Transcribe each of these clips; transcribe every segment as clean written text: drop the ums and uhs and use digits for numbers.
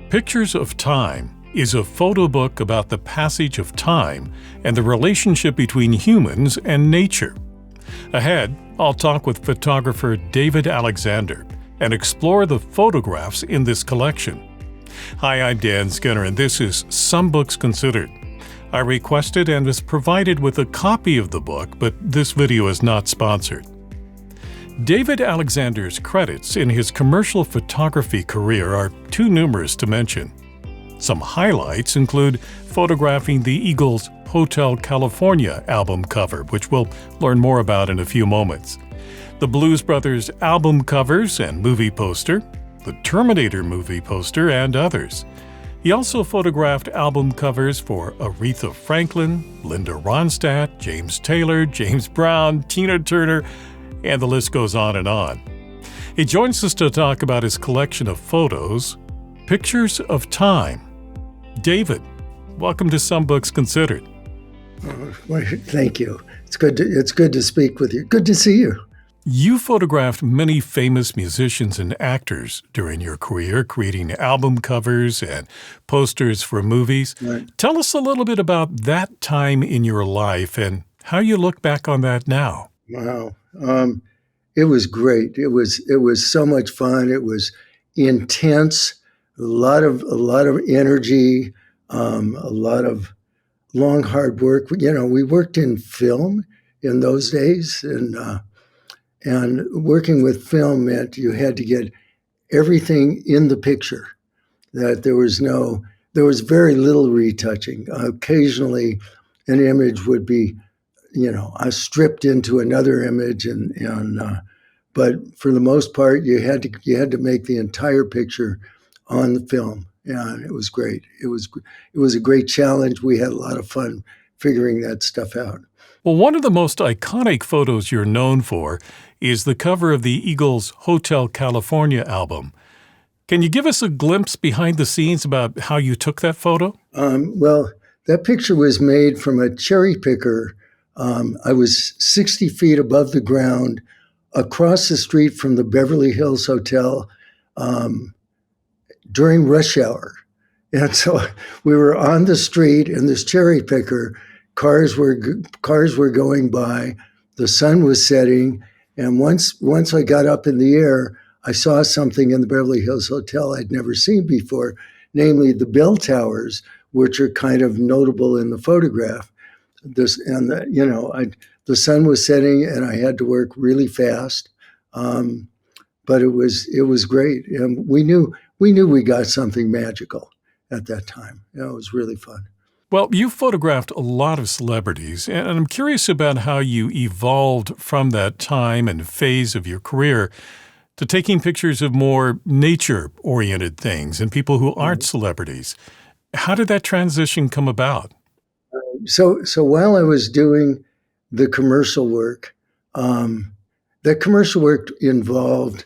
Pictures of Time is a photo book about the passage of time and the relationship between humans and nature. Ahead, I'll talk with photographer David Alexander and explore the photographs in this collection. Hi, I'm Dan Skinner, and this is Some Books Considered. I requested and was provided with a copy of the book, but this video is not sponsored. David Alexander's credits in his commercial photography career are too numerous to mention. Some highlights include photographing the Eagles' Hotel California album cover, which we'll learn more about in a few moments, the Blues Brothers album covers and movie poster, the Terminator movie poster, and others. He also photographed album covers for Aretha Franklin, Linda Ronstadt, James Taylor, James Brown, Tina Turner, and the list goes on and on. He joins us to talk about his collection of photos, Pictures of Time. David, welcome to Some Books Considered. Well, thank you. It's good to speak with you. Good to see you. You photographed many famous musicians and actors during your career, creating album covers and posters for movies. Right. Tell us a little bit about that time in your life and how you look back on that now. Wow. It was great. It was so much fun. It was intense, a lot of energy, a lot of long, hard work. You know, we worked in film in those days, and working with film meant you had to get everything in the picture, that there was very little retouching. Occasionally an image would be, I stripped into another image, but for the most part, you had to make the entire picture on the film, and it was great. It was a great challenge. We had a lot of fun figuring that stuff out. Well, one of the most iconic photos you're known for is the cover of the Eagles' Hotel California album. Can you give us a glimpse behind the scenes about how you took that photo? Well, that picture was made from a cherry picker. I was 60 feet above the ground, across the street from the Beverly Hills Hotel during rush hour. And so we were on the street in this cherry picker. Cars were going by. The sun was setting. And once I got up in the air, I saw something in the Beverly Hills Hotel I'd never seen before, namely the bell towers, which are kind of notable in the photograph. The sun was setting, and I had to work really fast, but it was great, and we knew we got something magical at that time. It was really fun. Well, you photographed a lot of celebrities, and I'm curious about how you evolved from that time and phase of your career to taking pictures of more nature-oriented things and people who aren't celebrities. How did that transition come about? So while I was doing the commercial work, that commercial work involved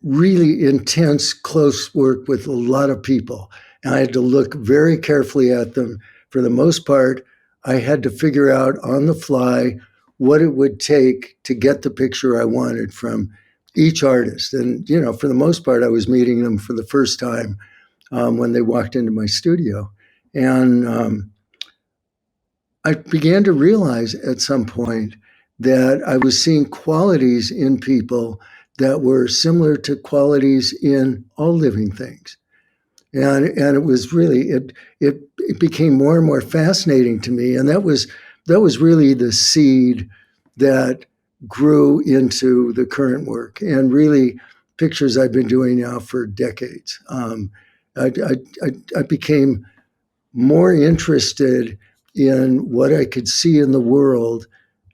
really intense, close work with a lot of people. And I had to look very carefully at them. For the most part, I had to figure out on the fly what it would take to get the picture I wanted from each artist. And, for the most part, I was meeting them for the first time when they walked into my studio. And I began to realize at some point that I was seeing qualities in people that were similar to qualities in all living things. And it was really, it became more and more fascinating to me. And that was really the seed that grew into the current work and really pictures I've been doing now for decades. I became more interested in what I could see in the world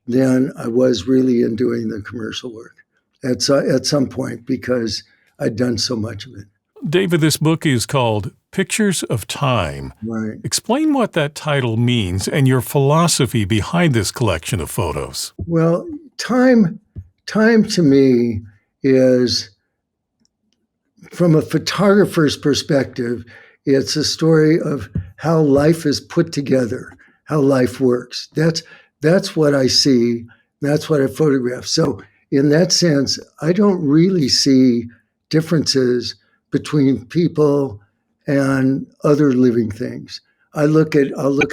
than I was really in doing the commercial work at some point, because I'd done so much of it. David, this book is called Pictures of Time. Right. Explain what that title means and your philosophy behind this collection of photos. Well, time to me is, from a photographer's perspective, it's a story of how life is put together, how life works. That's what I see. That's what I photograph. So in that sense, I don't really see differences between people and other living things. I'll look at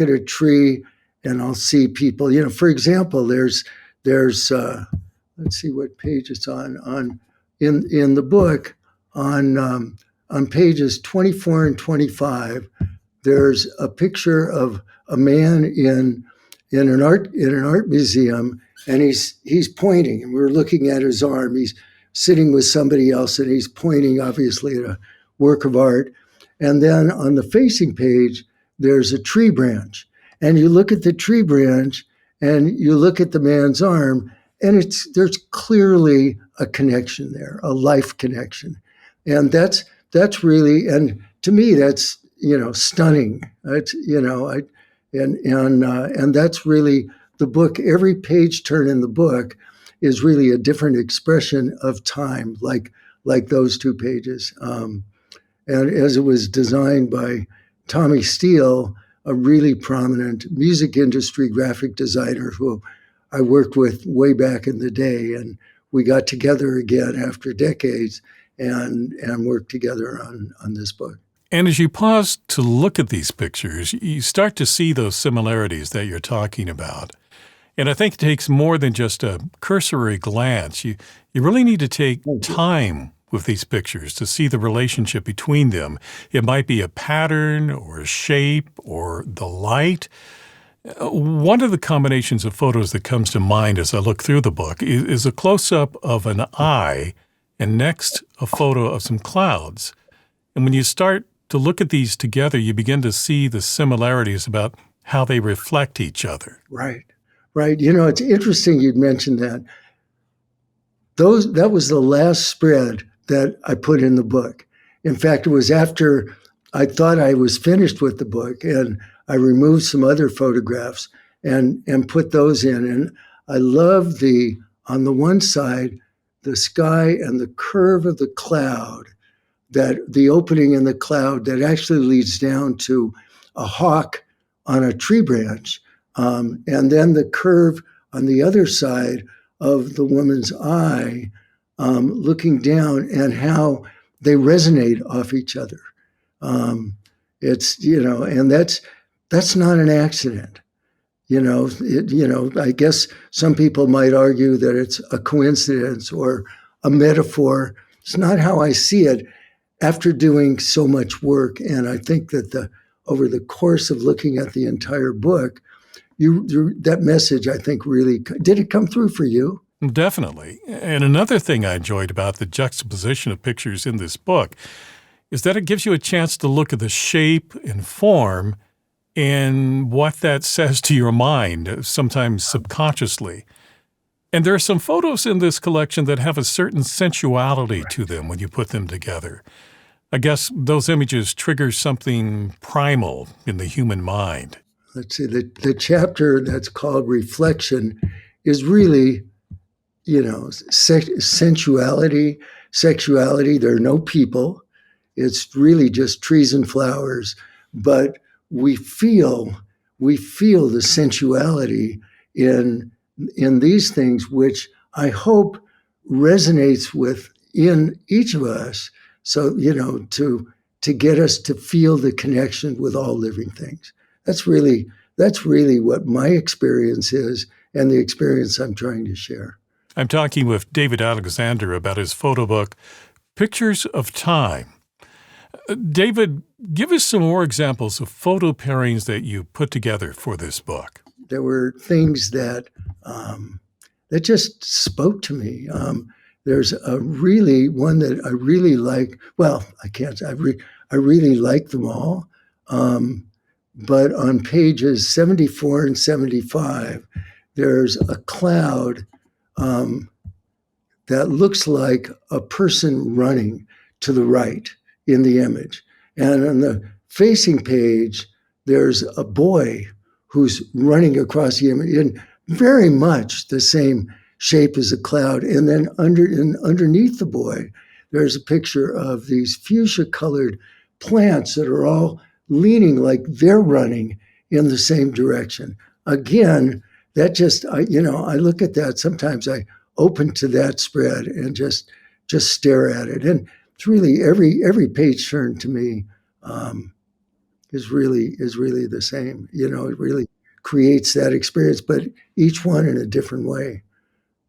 a tree and I'll see people. For example, there's let's see what page it's on in the book on pages 24 and 25. There's a picture of a man in an art museum, and he's pointing, and we're looking at his arm. He's sitting with somebody else, and he's pointing, obviously, at a work of art. And then on the facing page, there's a tree branch, and you look at the tree branch, and you look at the man's arm, and there's clearly a connection there, a life connection, and that's really, and to me, that's stunning. It's and that's really the book. Every page turn in the book is really a different expression of time, like those two pages. And as it was designed by Tommy Steele, a really prominent music industry graphic designer who I worked with way back in the day, and we got together again after decades and worked together on this book. And as you pause to look at these pictures, you start to see those similarities that you're talking about. And I think it takes more than just a cursory glance. You really need to take time with these pictures to see the relationship between them. It might be a pattern or a shape or the light. One of the combinations of photos that comes to mind as I look through the book is a close-up of an eye and next a photo of some clouds. And when you start to look at these together, you begin to see the similarities about how they reflect each other. Right. It's interesting you'd mentioned that. That was the last spread that I put in the book. In fact, it was after I thought I was finished with the book, and I removed some other photographs and put those in. And I love on the one side, the sky and the curve of the cloud, that the opening in the cloud that actually leads down to a hawk on a tree branch. And then the curve on the other side of the woman's eye, looking down, and how they resonate off each other. And that's not an accident. I guess some people might argue that it's a coincidence or a metaphor. It's not how I see it after doing so much work. And I think that over the course of looking at the entire book, that message, I think, really, did it come through for you? Definitely. And another thing I enjoyed about the juxtaposition of pictures in this book is that it gives you a chance to look at the shape and form and what that says to your mind, sometimes subconsciously. And there are some photos in this collection that have a certain sensuality to them when you put them together. I guess those images trigger something primal in the human mind. Let's see, the chapter that's called Reflection is really, sensuality, sexuality. There are no people. It's really just trees and flowers. But we feel the sensuality in these things, which I hope resonates within each of us. So, to get us to feel the connection with all living things. That's really what my experience is, and the experience I'm trying to share. I'm talking with David Alexander about his photo book, Pictures of Time. David, give us some more examples of photo pairings that you put together for this book. There were things that just spoke to me. There's one that I really like. Well, I really like them all. But on pages 74 and 75, there's a cloud that looks like a person running to the right in the image. And on the facing page, there's a boy who's running across the image in very much the same shape as a cloud. And then underneath the boy, there's a picture of these fuchsia-colored plants that are all leaning like they're running in the same direction. Again, that just, I look at that. Sometimes I open to that spread and just stare at it. And it's really every page turn to me is really the same. It really creates that experience, but each one in a different way.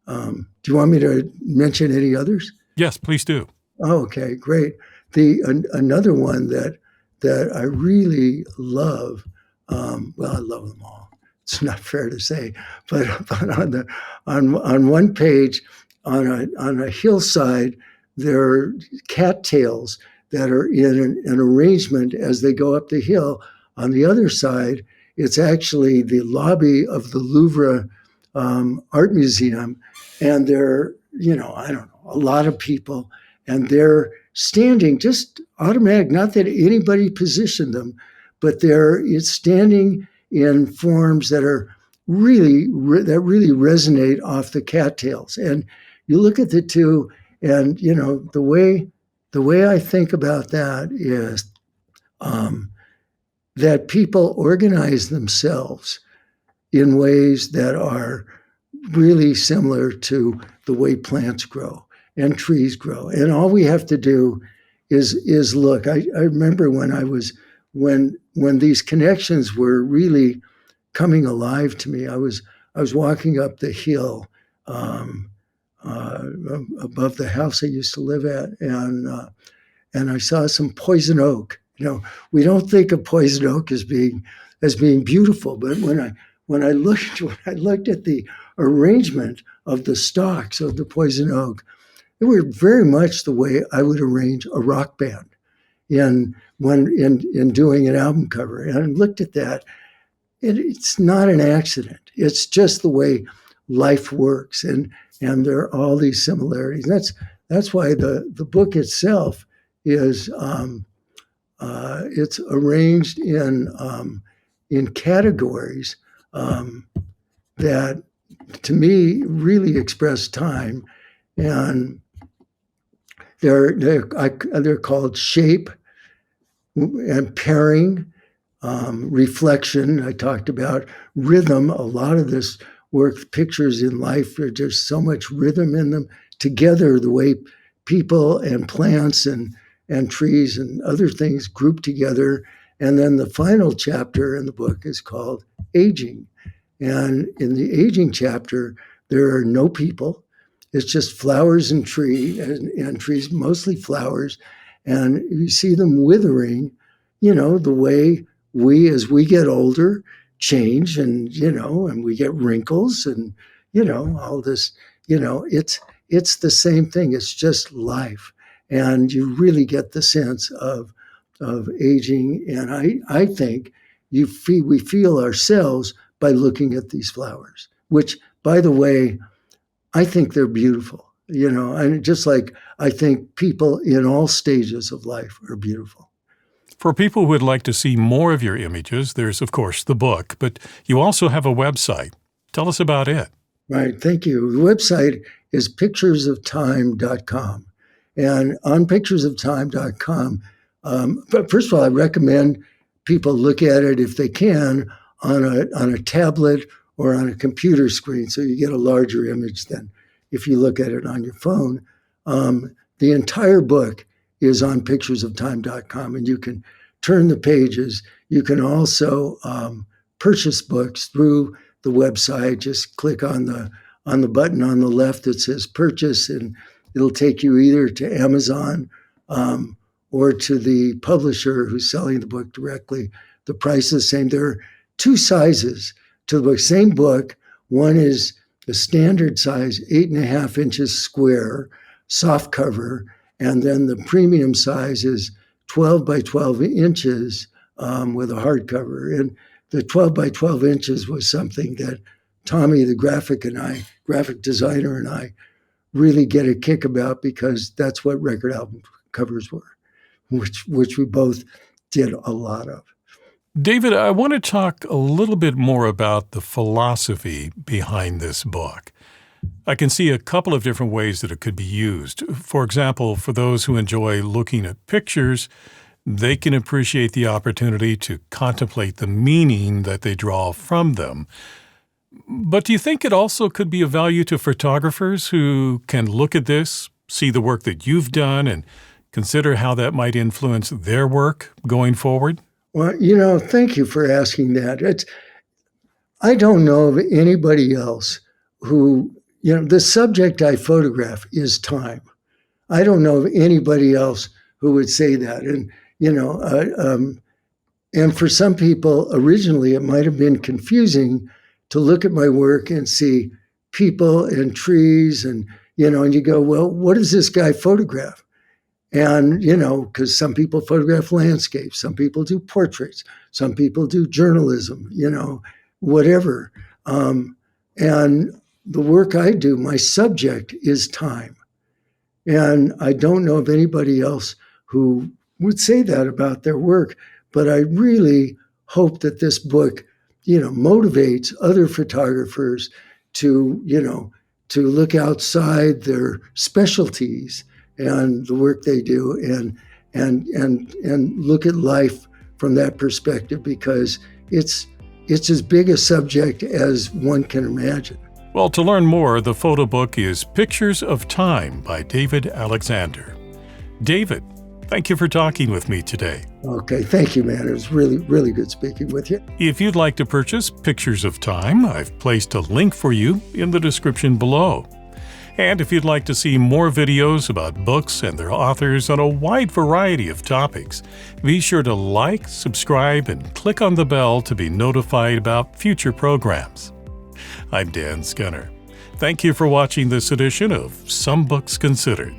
Do you want me to mention any others? Yes, please do. Oh, okay, great. Another one that I really love. Well, I love them all. It's not fair to say, but on one page on a hillside, there are cattails that are in an arrangement as they go up the hill. On the other side, it's actually the lobby of the Louvre Art Museum, and there, I don't know, a lot of people, and they're standing just automatic. Not that anybody positioned them, but it's standing in forms that are really resonate off the cattails. And you look at the two, and the way I think about that is that people organize themselves in ways that are really similar to the way plants grow and trees grow. And all we have to do is look. I remember when these connections were really coming alive to me. I was walking up the hill above the house I used to live at, and I saw some poison oak. We don't think of poison oak as being beautiful, but when I looked at the arrangement of the stalks of the poison oak, they were very much the way I would arrange a rock band in doing an album cover. And I looked at that. It's not an accident. It's just the way life works, and there are all these similarities. That's why the book itself is it's arranged in categories that, to me, really express time, and they're called shape and pairing, reflection. I talked about rhythm. A lot of this work, pictures in life, there's just so much rhythm in them. Together, the way people and plants and trees and other things group together. And then the final chapter in the book is called Aging. And in the aging chapter, there are no people. It's just flowers and trees, mostly flowers. And you see them withering, the way as we get older, change, and we get wrinkles, and all this. It's the same thing. It's just life, and you really get the sense of aging. And I think we feel ourselves by looking at these flowers, which, by the way, I think they're beautiful. And just like I think people in all stages of life are beautiful. For people who would like to see more of your images, there's, of course, the book, but you also have a website. Tell us about it. Right. Thank you. The website is picturesoftime.com. And on picturesoftime.com, but first of all, I recommend people look at it, if they can, on a tablet or on a computer screen, so you get a larger image than if you look at it on your phone. The entire book is on picturesoftime.com, and you can turn the pages. You can also purchase books through the website. Just click on the button on the left that says purchase, and it'll take you either to Amazon or to the publisher who's selling the book directly. The price is the same. There are two sizes to the book. Same book. One is the standard size, 8.5 inches square, soft cover. And then the premium size is 12 by 12 inches with a hardcover. And the 12 by 12 inches was something that Tommy, the graphic designer, and I really get a kick about, because that's what record album covers were, which we both did a lot of. David, I want to talk a little bit more about the philosophy behind this book. I can see a couple of different ways that it could be used. For example, for those who enjoy looking at pictures, they can appreciate the opportunity to contemplate the meaning that they draw from them. But do you think it also could be of value to photographers who can look at this, see the work that you've done, and consider how that might influence their work going forward? Well, thank you for asking that. I don't know of anybody else who, the subject I photograph is time. I don't know of anybody else who would say that. And for some people, originally, it might have been confusing to look at my work and see people and trees and you go, well, what does this guy photograph? And, because some people photograph landscapes, some people do portraits, some people do journalism, whatever. And the work I do, my subject is time. And I don't know of anybody else who would say that about their work. But I really hope that this book, motivates other photographers to look outside their specialties and the work they do and look at life from that perspective, because it's as big a subject as one can imagine. Well, to learn more, the photo book is Pictures of Time by David Alexander. David, thank you for talking with me today. Okay, thank you, man. It was really, really good speaking with you. If you'd like to purchase Pictures of Time, I've placed a link for you in the description below. And if you'd like to see more videos about books and their authors on a wide variety of topics, be sure to like, subscribe, and click on the bell to be notified about future programs. I'm Dan Scunner. Thank you for watching this edition of Some Books Considered.